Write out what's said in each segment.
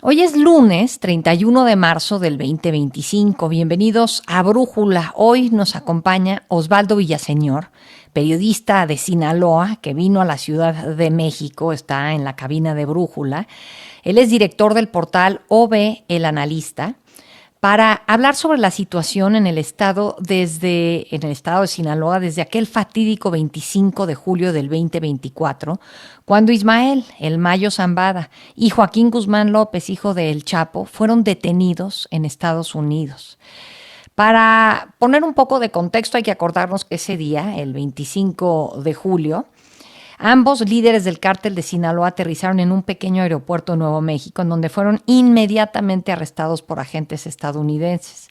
Hoy es lunes 31 de marzo del 2025. Bienvenidos a Brújula. Hoy nos acompaña Osvaldo Villaseñor, periodista de Sinaloa, que vino a la Ciudad de México, está en la cabina de Brújula. Él es director del portal OV El Analista, para hablar sobre la situación en el estado de Sinaloa desde aquel fatídico 25 de julio del 2024, cuando Ismael El Mayo Zambada y Joaquín Guzmán López, hijo de El Chapo, fueron detenidos en Estados Unidos. Para poner un poco de contexto, hay que acordarnos que ese día, el 25 de julio, ambos líderes del cártel de Sinaloa aterrizaron en un pequeño aeropuerto de Nuevo México, en donde fueron inmediatamente arrestados por agentes estadounidenses.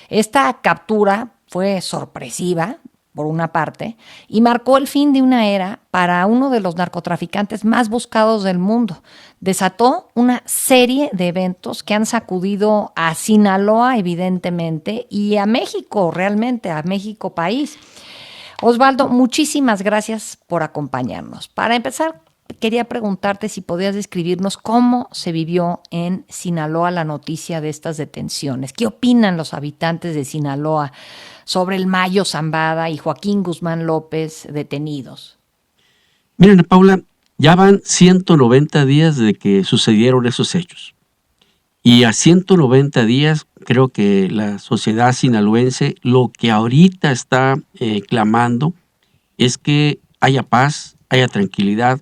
Esta captura fue sorpresiva, por una parte, y marcó el fin de una era para uno de los narcotraficantes más buscados del mundo. Desató una serie de eventos que han sacudido a Sinaloa, evidentemente, y a México, realmente, a México país. Osvaldo, muchísimas gracias por acompañarnos. Para empezar, quería preguntarte si podías describirnos cómo se vivió en Sinaloa la noticia de estas detenciones. ¿Qué opinan los habitantes de Sinaloa sobre el Mayo Zambada y Joaquín Guzmán López detenidos? Miren, Paula, ya van 190 días de que sucedieron esos hechos. Y a 190 días, creo que la sociedad sinaloense lo que ahorita está clamando es que haya paz, haya tranquilidad,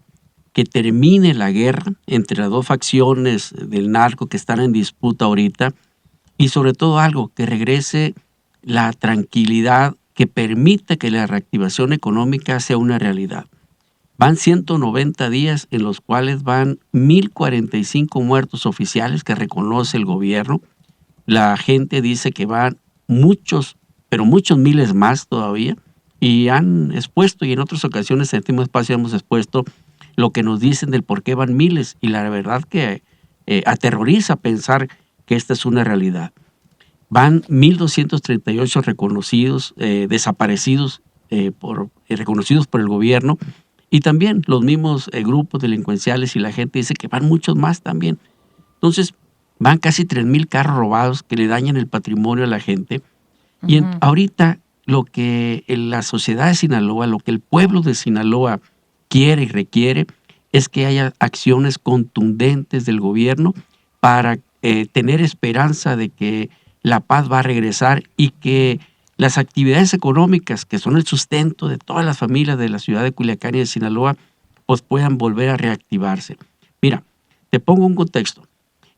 que termine la guerra entre las dos facciones del narco que están en disputa ahorita y sobre todo algo, que regrese la tranquilidad que permita que la reactivación económica sea una realidad. Van 190 días en los cuales van 1,045 muertos oficiales que reconoce el gobierno. La gente dice que van muchos, pero muchos miles más todavía, y han expuesto, y en otras ocasiones en el último espacio hemos expuesto lo que nos dicen del por qué van miles, y la verdad que aterroriza pensar que esta es una realidad. Van 1,238 reconocidos, desaparecidos, reconocidos por el gobierno, y también los mismos grupos delincuenciales, y la gente dice que van muchos más también. Entonces, van casi 3,000 carros robados que le dañan el patrimonio a la gente. Uh-huh. Y ahorita lo que la sociedad de Sinaloa, lo que el pueblo de Sinaloa quiere y requiere es que haya acciones contundentes del gobierno para tener esperanza de que la paz va a regresar y que las actividades económicas, que son el sustento de todas las familias de la ciudad de Culiacán y de Sinaloa, pues puedan volver a reactivarse. Mira, te pongo un contexto.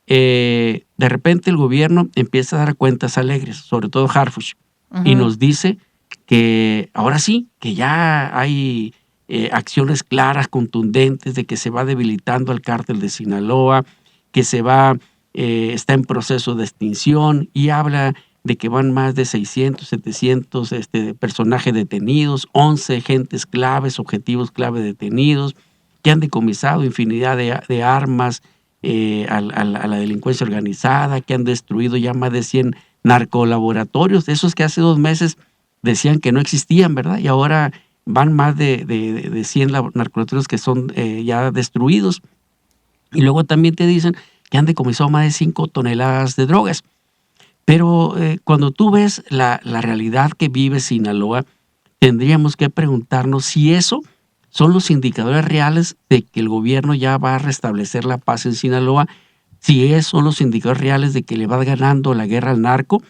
De repente el gobierno empieza a dar cuentas alegres, sobre todo Harfuch, uh-huh, y nos dice que ahora sí, que ya hay acciones claras, contundentes, de que se va debilitando el cártel de Sinaloa, que está en proceso de extinción, y habla de que van más de 600, 700 personajes detenidos, 11 agentes claves, objetivos clave detenidos, que han decomisado infinidad de armas a la delincuencia organizada, que han destruido ya más de 100 narcolaboratorios, esos que hace 2 meses decían que no existían, ¿verdad? Y ahora van más de 100 narcolaboratorios que son ya destruidos. Y luego también te dicen que han decomisado más de 5 toneladas de drogas. Pero cuando tú ves la realidad que vive Sinaloa, tendríamos que preguntarnos si eso son los indicadores reales de que el gobierno ya va a restablecer la paz en Sinaloa, si esos son los indicadores reales de que le va ganando la guerra al narco,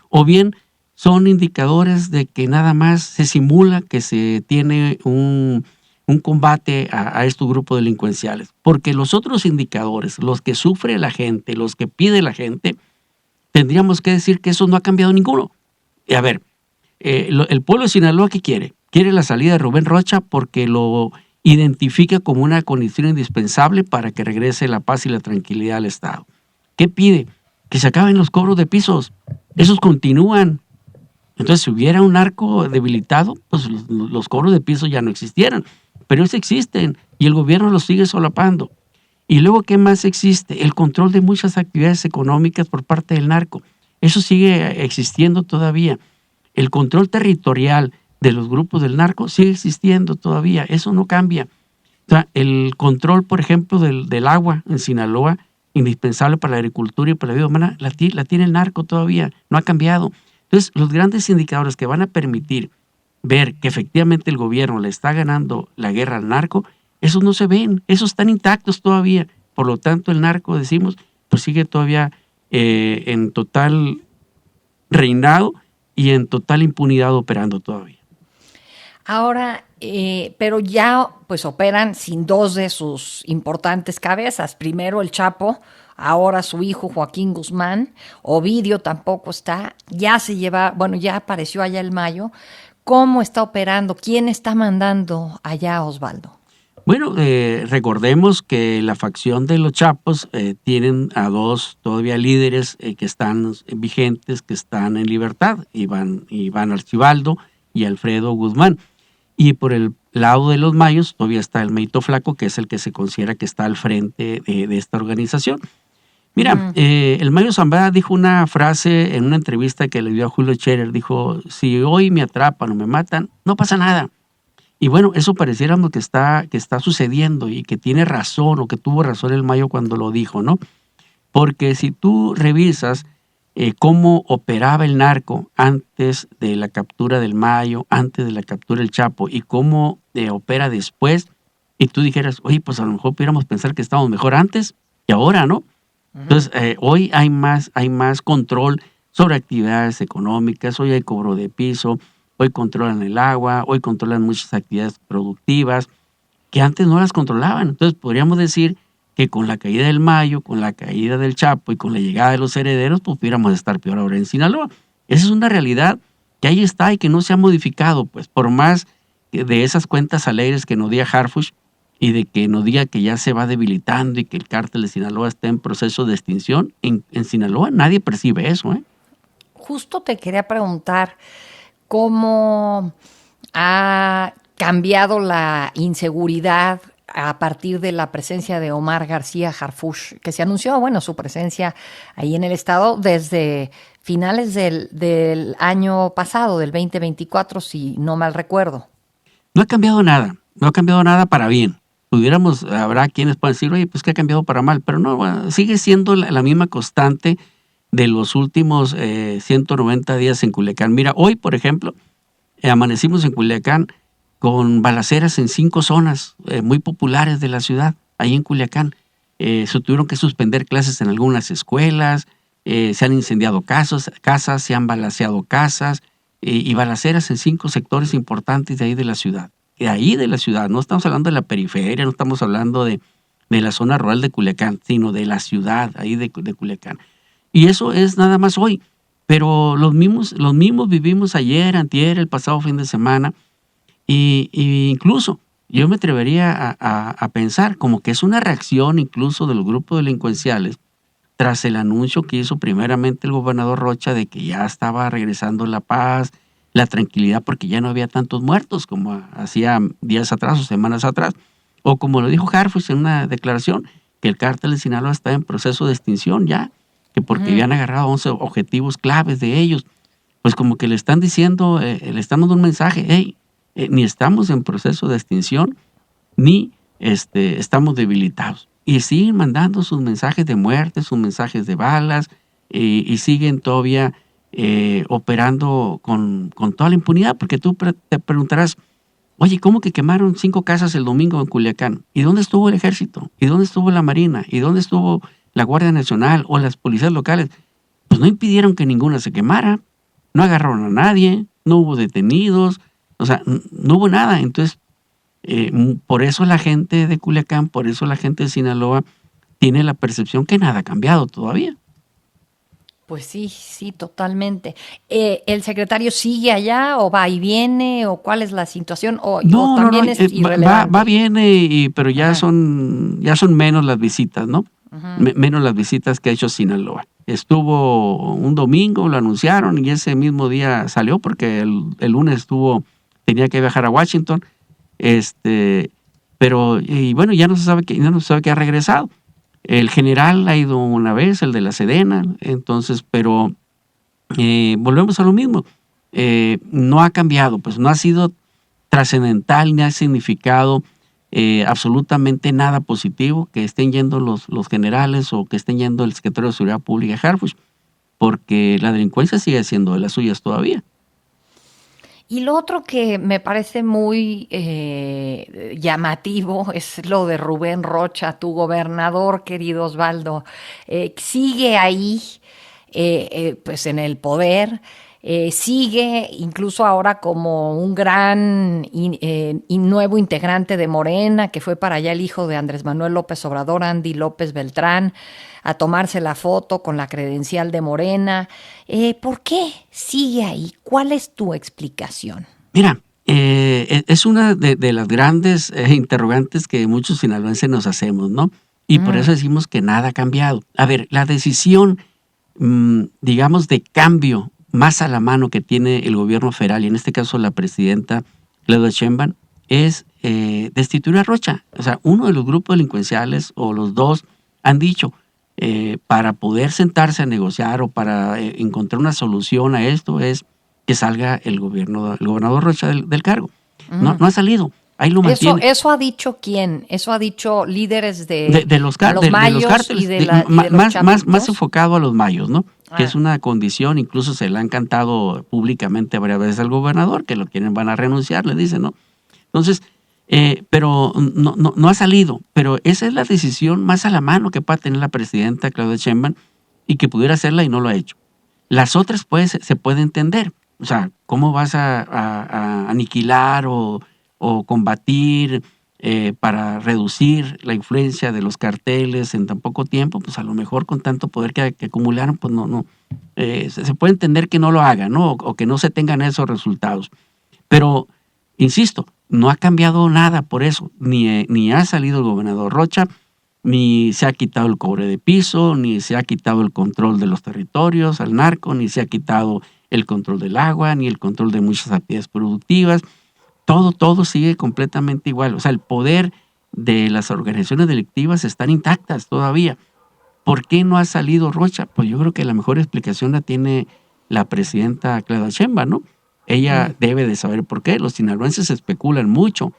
o bien son indicadores de que nada más se simula que se tiene un combate a estos grupos delincuenciales. Porque los otros indicadores, los que sufre la gente, los que pide la gente, tendríamos que decir que eso no ha cambiado ninguno. A ver, el pueblo de Sinaloa, ¿qué quiere? Quiere la salida de Rubén Rocha porque lo identifica como una condición indispensable para que regrese la paz y la tranquilidad al Estado. ¿Qué pide? Que se acaben los cobros de pisos. Esos continúan. Entonces, si hubiera un narco debilitado, pues los cobros de pisos ya no existieran. Pero ellos existen y el gobierno los sigue solapando. Y luego, ¿qué más existe? El control de muchas actividades económicas por parte del narco. Eso sigue existiendo todavía. El control territorial de los grupos del narco sigue existiendo todavía. Eso no cambia. O sea, el control, por ejemplo, del agua en Sinaloa indispensable para la agricultura y para la vida humana, la tiene el narco todavía, no ha cambiado. Entonces, los grandes indicadores que van a permitir ver que efectivamente el gobierno le está ganando la guerra al narco, esos no se ven, esos están intactos todavía. Por lo tanto, el narco, decimos, pues sigue todavía en total reinado y en total impunidad operando todavía. Ahora, pero ya pues operan sin dos de sus importantes cabezas. Primero el Chapo, ahora su hijo Joaquín Guzmán. Ovidio tampoco está. Ya apareció allá el Mayo. ¿Cómo está operando? ¿Quién está mandando allá, Osvaldo? Bueno, recordemos que la facción de los Chapos tienen a dos todavía líderes que están vigentes, que están en libertad, Iván Archibaldo y Alfredo Guzmán. Y por el lado de los Mayos todavía está el Mayito Flaco, que es el que se considera que está al frente de esta organización. Mira, el Mayo Zambada dijo una frase en una entrevista que le dio a Julio Scherer, dijo, si hoy me atrapan o me matan, no pasa nada. Y bueno, eso pareciera que está sucediendo y que tiene razón o que tuvo razón el Mayo cuando lo dijo, ¿no? Porque si tú revisas cómo operaba el narco antes de la captura del Mayo, antes de la captura del Chapo y cómo opera después, y tú dijeras, oye, pues a lo mejor pudiéramos pensar que estábamos mejor antes que ahora, ¿no? Entonces, hoy hay más control sobre actividades económicas, hoy hay cobro de piso, hoy controlan el agua, hoy controlan muchas actividades productivas que antes no las controlaban. Entonces, podríamos decir que con la caída del Mayo, con la caída del Chapo y con la llegada de los herederos, pues pudiéramos estar peor ahora en Sinaloa. Esa es una realidad que ahí está y que no se ha modificado, pues por más de esas cuentas alegres que nos diga Harfuch y de que nos diga que ya se va debilitando y que el cártel de Sinaloa está en proceso de extinción, en Sinaloa nadie percibe eso, ¿eh? Justo te quería preguntar cómo ha cambiado la inseguridad a partir de la presencia de Omar García Harfuch, que se anunció, su presencia ahí en el estado desde finales del año pasado, del 2024, si no mal recuerdo. No ha cambiado nada para bien. Habrá quienes puedan decir, oye, pues que ha cambiado para mal, pero no, sigue siendo la misma constante de los últimos 190 días en Culiacán. Mira, hoy, por ejemplo, amanecimos en Culiacán con balaceras en 5 zonas muy populares de la ciudad, ahí en Culiacán. Se tuvieron que suspender clases en algunas escuelas, se han incendiado casas, se han balaceado casas y balaceras en 5 sectores importantes de ahí de la ciudad. No estamos hablando de la periferia, no estamos hablando de la zona rural de Culiacán, sino de la ciudad, ahí de Culiacán. Y eso es nada más hoy, pero los mismos vivimos ayer, antier, el pasado fin de semana, y incluso yo me atrevería a pensar como que es una reacción incluso de los grupos delincuenciales tras el anuncio que hizo primeramente el gobernador Rocha de que ya estaba regresando la paz, la tranquilidad, porque ya no había tantos muertos como hacía días atrás o semanas atrás, o como lo dijo Harfuch en una declaración, que el cártel de Sinaloa está en proceso de extinción ya, que porque habían agarrado 11 objetivos claves de ellos, pues como que le están diciendo, le están dando un mensaje, hey, ni estamos en proceso de extinción, ni estamos debilitados. Y siguen mandando sus mensajes de muerte, sus mensajes de balas, y siguen todavía operando con toda la impunidad, porque tú te preguntarás, oye, ¿cómo que quemaron 5 casas el domingo en Culiacán? ¿Y dónde estuvo el ejército? ¿Y dónde estuvo la Marina? ¿Y dónde estuvo la Guardia Nacional o las policías locales? Pues no impidieron que ninguna se quemara, no agarraron a nadie, no hubo detenidos, o sea, no hubo nada. Entonces, por eso la gente de Culiacán, por eso la gente de Sinaloa tiene la percepción que nada ha cambiado todavía. Pues sí, totalmente. ¿El secretario sigue allá o va y viene o cuál es la situación? ¿O también es irrelevante? Va, viene, pero ya son menos las visitas, ¿no? Menos las visitas que ha hecho Sinaloa. Estuvo un domingo, lo anunciaron y ese mismo día salió porque el lunes tenía que viajar a Washington, pero bueno, ya no se sabe que ha regresado. El general ha ido una vez, el de la Sedena, entonces, pero volvemos a lo mismo. No ha cambiado, pues no ha sido trascendental ni ha significado absolutamente nada positivo que estén yendo los generales o que estén yendo el secretario de Seguridad Pública Harfuch, porque la delincuencia sigue siendo de las suyas todavía. Y lo otro que me parece muy llamativo es lo de Rubén Rocha, tu gobernador, querido Osvaldo. Sigue ahí, pues en el poder, sigue incluso ahora como un gran y nuevo integrante de Morena, que fue para allá el hijo de Andrés Manuel López Obrador, Andy López Beltrán, a tomarse la foto con la credencial de Morena. ¿Por qué sigue ahí? ¿Cuál es tu explicación? Mira, es una de las grandes interrogantes que muchos sinaloenses nos hacemos, ¿no? Y por eso decimos que nada ha cambiado. A ver, la decisión, digamos, de cambio más a la mano que tiene el gobierno federal, y en este caso la presidenta Claudia Sheinbaum, es destituir a Rocha. O sea, uno de los grupos delincuenciales o los dos han dicho, para poder sentarse a negociar o para encontrar una solución a esto es que salga el gobernador Rocha del cargo. No ha salido. Ahí lo mantiene. ¿Eso ha dicho quién? ¿Eso ha dicho líderes de los mayos cárteles? Y de los más enfocado a los mayos, ¿no? Que es una condición, incluso se le han cantado públicamente varias veces al gobernador, que lo quieren, van a renunciar, le dicen, ¿no? Entonces, pero no ha salido. Pero esa es la decisión más a la mano que pueda tener la presidenta Claudia Sheinbaum y que pudiera hacerla y no lo ha hecho. Las otras, pues, se puede entender. O sea, ¿cómo vas a aniquilar o combatir para reducir la influencia de los carteles en tan poco tiempo? Pues a lo mejor con tanto poder que acumularon, pues se puede entender que no lo hagan, ¿no? O que no se tengan esos resultados. Pero, insisto, no ha cambiado nada por eso. Ni ha salido el gobernador Rocha, ni se ha quitado el cobre de piso, ni se ha quitado el control de los territorios al narco, ni se ha quitado el control del agua, ni el control de muchas actividades productivas. Todo sigue completamente igual. O sea, el poder de las organizaciones delictivas están intactas todavía. ¿Por qué no ha salido Rocha? Pues yo creo que la mejor explicación la tiene la presidenta Claudia Sheinbaum, ¿no? Ella debe de saber por qué. Los sinaloenses especulan mucho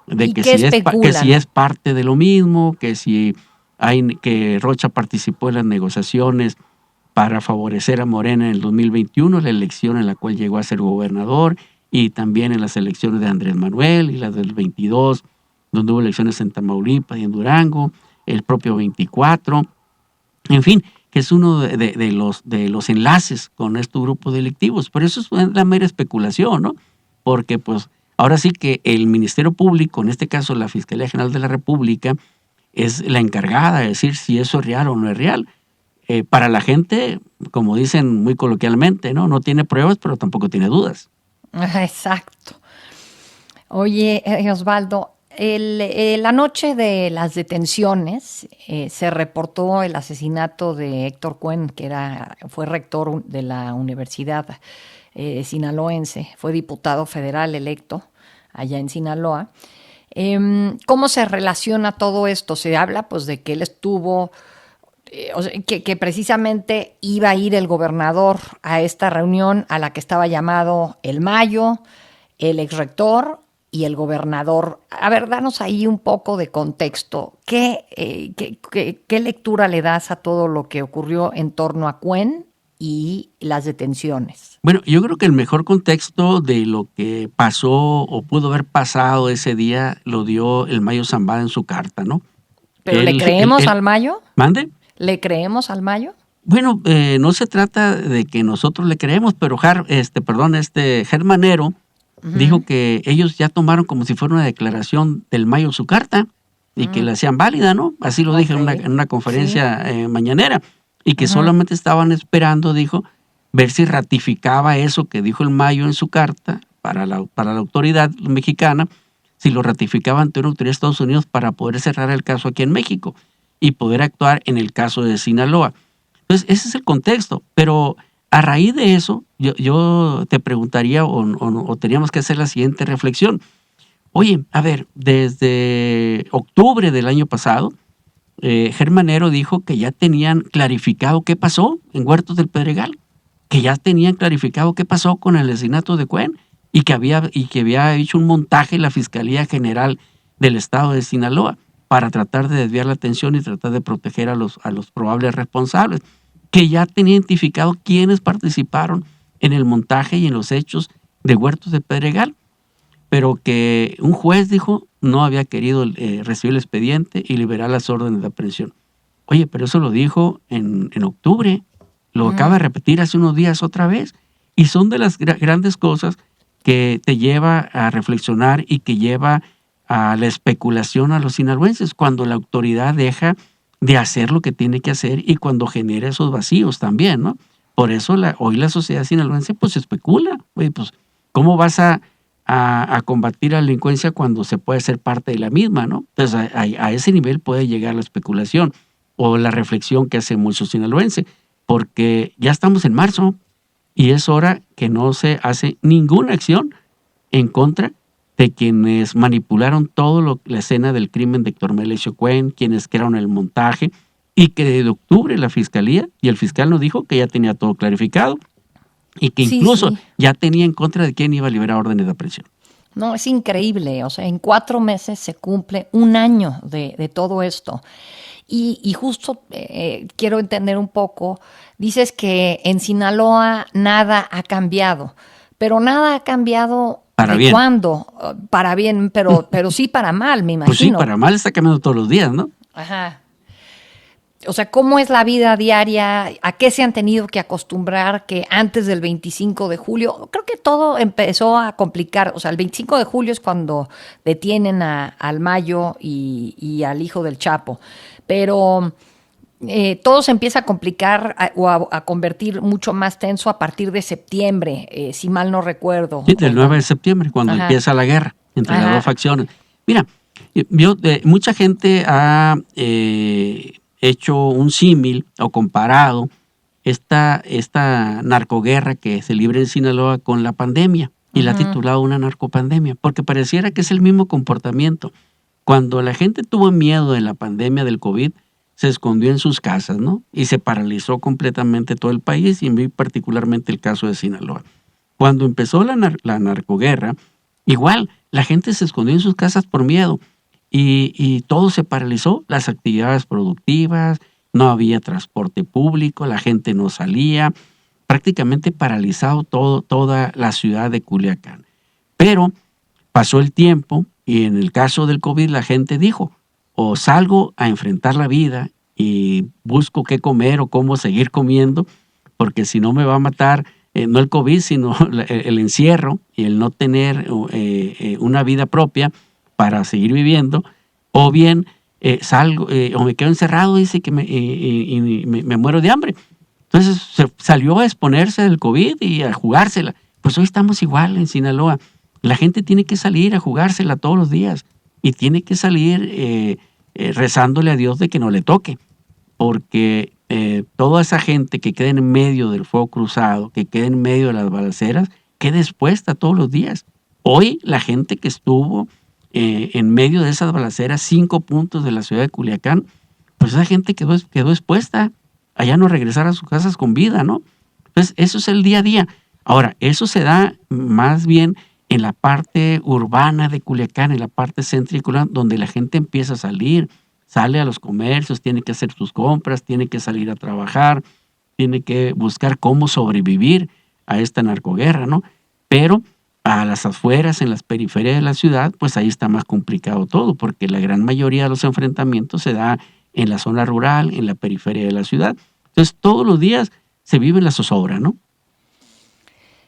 de que si es parte de lo mismo, que Rocha participó en las negociaciones para favorecer a Morena en el 2021, la elección en la cual llegó a ser gobernador, y también en las elecciones de Andrés Manuel y las del 22, donde hubo elecciones en Tamaulipas y en Durango, el propio 24, en fin, que es uno de los enlaces con estos grupos delictivos. Pero eso es la mera especulación, ¿no? Porque pues ahora sí que el Ministerio Público, en este caso la Fiscalía General de la República, es la encargada de decir si eso es real o no es real. Para la gente, como dicen muy coloquialmente, no tiene pruebas, pero tampoco tiene dudas. Exacto. Oye, Osvaldo, la noche de las detenciones se reportó el asesinato de Héctor Cuen, que fue rector de la Universidad sinaloense, fue diputado federal electo allá en Sinaloa. ¿Cómo se relaciona todo esto? Se habla pues de que él estuvo, que precisamente iba a ir el gobernador a esta reunión a la que estaba llamado el Mayo, el exrector y el gobernador. A ver, danos ahí un poco de contexto. ¿Qué lectura le das a todo lo que ocurrió en torno a Cuen y las detenciones? Bueno, yo creo que el mejor contexto de lo que pasó o pudo haber pasado ese día lo dio el Mayo Zambada en su carta, ¿no? ¿Pero le creemos al Mayo? ¿Mande? ¿Le creemos al Mayo? Bueno, no se trata de que nosotros le creemos, pero Germanero dijo que ellos ya tomaron como si fuera una declaración del Mayo su carta y que la hacían válida, ¿no? Así lo dijo en una conferencia mañanera, y que solamente estaban esperando, dijo, ver si ratificaba eso que dijo el Mayo en su carta para la autoridad mexicana, si lo ratificaba ante una autoridad de Estados Unidos para poder cerrar el caso aquí en México y poder actuar en el caso de Sinaloa. Entonces, ese es el contexto, pero a raíz de eso, yo te preguntaría o teníamos que hacer la siguiente reflexión. Oye, a ver, desde octubre del año pasado, Germanero dijo que ya tenían clarificado qué pasó en Huertos del Pedregal, que ya tenían clarificado qué pasó con el asesinato de Cuen y que había hecho un montaje la Fiscalía General del estado de Sinaloa para tratar de desviar la atención y tratar de proteger a los probables responsables, que ya tenía identificado quiénes participaron en el montaje y en los hechos de Huertos de Pedregal, pero que un juez dijo no había querido recibir el expediente y liberar las órdenes de aprehensión. Oye, pero eso lo dijo en octubre, lo acaba de repetir hace unos días otra vez, y son de las grandes cosas que te lleva a reflexionar y que lleva a la especulación a los sinaloenses, cuando la autoridad deja de hacer lo que tiene que hacer y cuando genera esos vacíos también, ¿no? Por eso hoy la sociedad sinaloense pues especula. Oye, pues, ¿cómo vas a combatir la delincuencia cuando se puede ser parte de la misma, ¿no? Entonces a ese nivel puede llegar la especulación o la reflexión que hace muchos sinaloenses, porque ya estamos en marzo y es hora que no se hace ninguna acción en contra de quienes manipularon la escena del crimen de Héctor Melesio Cuen, quienes crearon el montaje, y que desde octubre la fiscalía y el fiscal nos dijo que ya tenía todo clarificado y que incluso ya tenía en contra de quién iba a liberar órdenes de aprehensión. No, es increíble. O sea, en 4 meses se cumple un año de todo esto. Y justo quiero entender un poco, dices que en Sinaloa nada ha cambiado, pero nada ha cambiado. Para bien. ¿Cuándo? Para bien, pero sí para mal, me imagino. Pues sí, para mal está cambiando todos los días, ¿no? Ajá. O sea, ¿cómo es la vida diaria? ¿A qué se han tenido que acostumbrar que antes del 25 de julio? Creo que todo empezó a complicar. O sea, el 25 de julio es cuando detienen al Mayo y al hijo del Chapo. Pero todo se empieza a complicar o a convertir mucho más tenso a partir de septiembre, si mal no recuerdo. Sí, del 9 de septiembre, cuando empieza la guerra entre las dos facciones. Mira, mucha gente ha hecho un símil o comparado esta narcoguerra que se libra en Sinaloa con la pandemia y la ha titulado una narcopandemia, porque pareciera que es el mismo comportamiento. Cuando la gente tuvo miedo de la pandemia del COVID, se escondió en sus casas, ¿no? Y se paralizó completamente todo el país, y muy particularmente el caso de Sinaloa. Cuando empezó la narcoguerra, igual, la gente se escondió en sus casas por miedo y todo se paralizó, las actividades productivas, no había transporte público, la gente no salía, prácticamente paralizado toda la ciudad de Culiacán. Pero pasó el tiempo y en el caso del COVID la gente dijo, o salgo a enfrentar la vida y busco qué comer o cómo seguir comiendo, porque si no me va a matar no el COVID, sino el encierro y el no tener una vida propia para seguir viviendo, o bien salgo o me quedo encerrado, dice que me muero de hambre. Entonces salió a exponerse del COVID y a jugársela. Pues hoy estamos igual en Sinaloa. La gente tiene que salir a jugársela todos los días y tiene que salir rezándole a Dios de que no le toque, porque toda esa gente que queda en medio del fuego cruzado, que queda en medio de las balaceras, queda expuesta todos los días. Hoy la gente que estuvo en medio de esas balaceras, 5 puntos de la ciudad de Culiacán, pues esa gente quedó expuesta a ya no regresar a sus casas con vida, ¿no? Entonces eso es el día a día. Ahora, eso se da más bien en la parte urbana de Culiacán, en la parte céntrica, donde la gente empieza a salir, sale a los comercios, tiene que hacer sus compras, tiene que salir a trabajar, tiene que buscar cómo sobrevivir a esta narcoguerra, ¿no? Pero a las afueras, en las periferias de la ciudad, pues ahí está más complicado todo, porque la gran mayoría de los enfrentamientos se da en la zona rural, en la periferia de la ciudad. Entonces, todos los días se vive la zozobra, ¿no?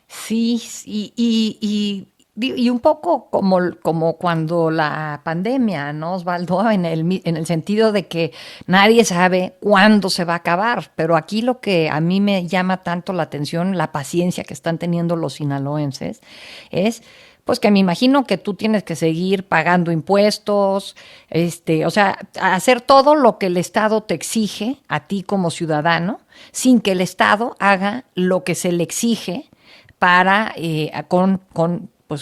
Sí, y un poco como cuando la pandemia, ¿no, Osvaldo? En el sentido de que nadie sabe cuándo se va a acabar, pero aquí lo que a mí me llama tanto la atención, la paciencia que están teniendo los sinaloenses, es pues que me imagino que tú tienes que seguir pagando impuestos, o sea, hacer todo lo que el Estado te exige a ti como ciudadano, sin que el Estado haga lo que se le exige para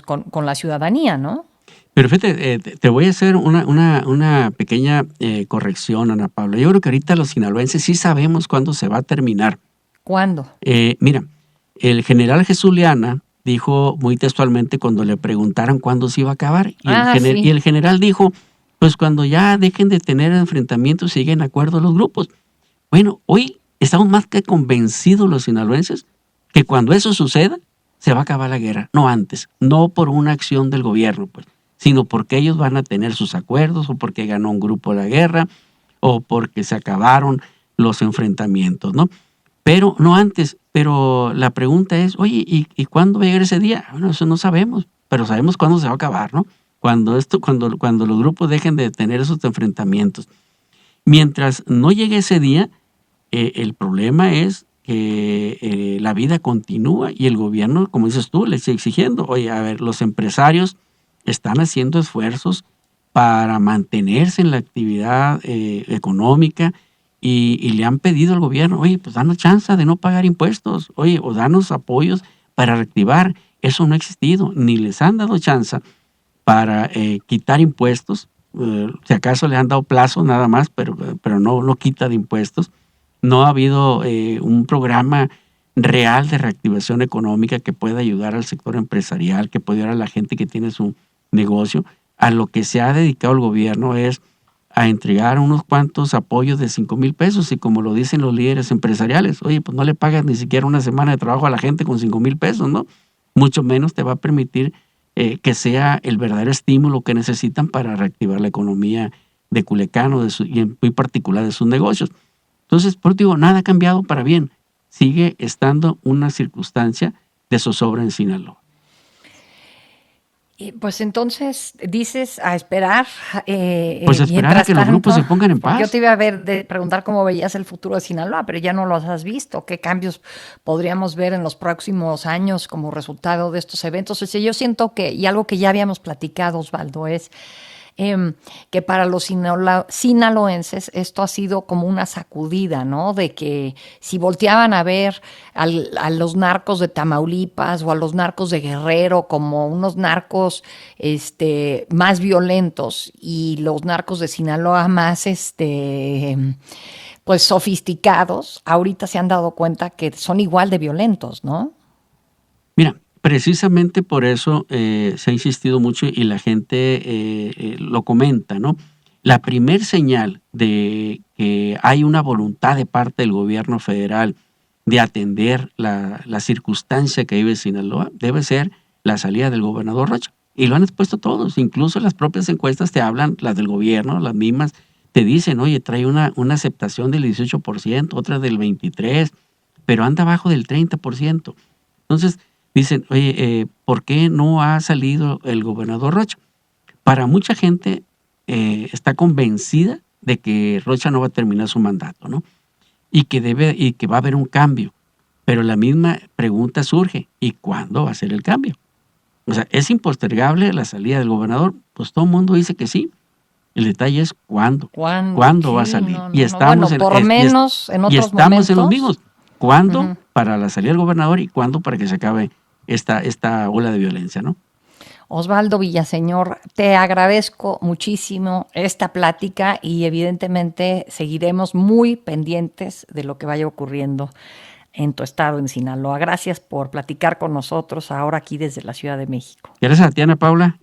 con la ciudadanía, ¿no? Pero fíjate, te voy a hacer una pequeña corrección, Ana Paula. Yo creo que ahorita los sinaloenses sí sabemos cuándo se va a terminar. ¿Cuándo? Mira, el general Jesús Leana dijo muy textualmente cuando le preguntaron cuándo se iba a acabar. Sí. Y el general dijo, pues cuando ya dejen de tener enfrentamientos y lleguen a acuerdo los grupos. Bueno, hoy estamos más que convencidos los sinaloenses que cuando eso suceda, se va a acabar la guerra. No antes, no por una acción del gobierno, pues, sino porque ellos van a tener sus acuerdos, o porque ganó un grupo la guerra, o porque se acabaron los enfrentamientos, ¿no? Pero no antes. Pero la pregunta es, oye, ¿y cuándo va a llegar ese día? Bueno, eso no sabemos, pero sabemos cuándo se va a acabar, ¿no? Cuando los grupos dejen de tener esos enfrentamientos. Mientras no llegue ese día, el problema es que la vida continúa y el gobierno, como dices tú, le sigue exigiendo. Oye, a ver, los empresarios están haciendo esfuerzos para mantenerse en la actividad económica y le han pedido al gobierno, oye, pues danos chance de no pagar impuestos, oye, o danos apoyos para reactivar. Eso no ha existido, ni les han dado chance para quitar impuestos. Si acaso le han dado plazo nada más, pero no quita de impuestos. No ha habido un programa real de reactivación económica que pueda ayudar al sector empresarial, que pueda ayudar a la gente que tiene su negocio. A lo que se ha dedicado el gobierno es a entregar unos cuantos apoyos de 5,000 pesos y como lo dicen los líderes empresariales, oye, pues no le pagas ni siquiera una semana de trabajo a la gente con 5,000 pesos, ¿no? Mucho menos te va a permitir que sea el verdadero estímulo que necesitan para reactivar la economía de Culiacán y en muy particular de sus negocios. Entonces, por eso digo, nada ha cambiado para bien. Sigue estando una circunstancia de zozobra en Sinaloa. Pues entonces dices a esperar. Pues esperar a que los grupos se pongan en paz. Yo te iba a preguntar cómo veías el futuro de Sinaloa, pero ya no los has visto. ¿Qué cambios podríamos ver en los próximos años como resultado de estos eventos? O sea, yo siento que, y algo que ya habíamos platicado, Osvaldo, es que para los sinaloenses esto ha sido como una sacudida, ¿no? De que si volteaban a ver a los narcos de Tamaulipas o a los narcos de Guerrero como unos narcos más violentos y los narcos de Sinaloa más pues sofisticados, ahorita se han dado cuenta que son igual de violentos, ¿no? Mira, precisamente por eso se ha insistido mucho y la gente lo comenta, ¿no? La primer señal de que hay una voluntad de parte del gobierno federal de atender la circunstancia que vive Sinaloa debe ser la salida del gobernador Rocha. Y lo han expuesto todos, incluso las propias encuestas te hablan, las del gobierno, las mismas, te dicen, oye, trae una aceptación del 18%, otra del 23%, pero anda abajo del 30%. Entonces, dicen, oye, ¿por qué no ha salido el gobernador Rocha? Para mucha gente está convencida de que Rocha no va a terminar su mandato, ¿no? Y que va a haber un cambio. Pero la misma pregunta surge, ¿y cuándo va a ser el cambio? O sea, ¿es impostergable la salida del gobernador? Pues todo el mundo dice que sí. El detalle es cuándo. ¿Cuándo va a salir? Y estamos en los mismos. ¿Cuándo para la salida del gobernador y cuándo para que se acabe esta ola de violencia, ¿no? Osvaldo Villaseñor, te agradezco muchísimo esta plática y evidentemente seguiremos muy pendientes de lo que vaya ocurriendo en tu estado, en Sinaloa. Gracias por platicar con nosotros ahora aquí desde la Ciudad de México. Gracias a ti, Ana Paula.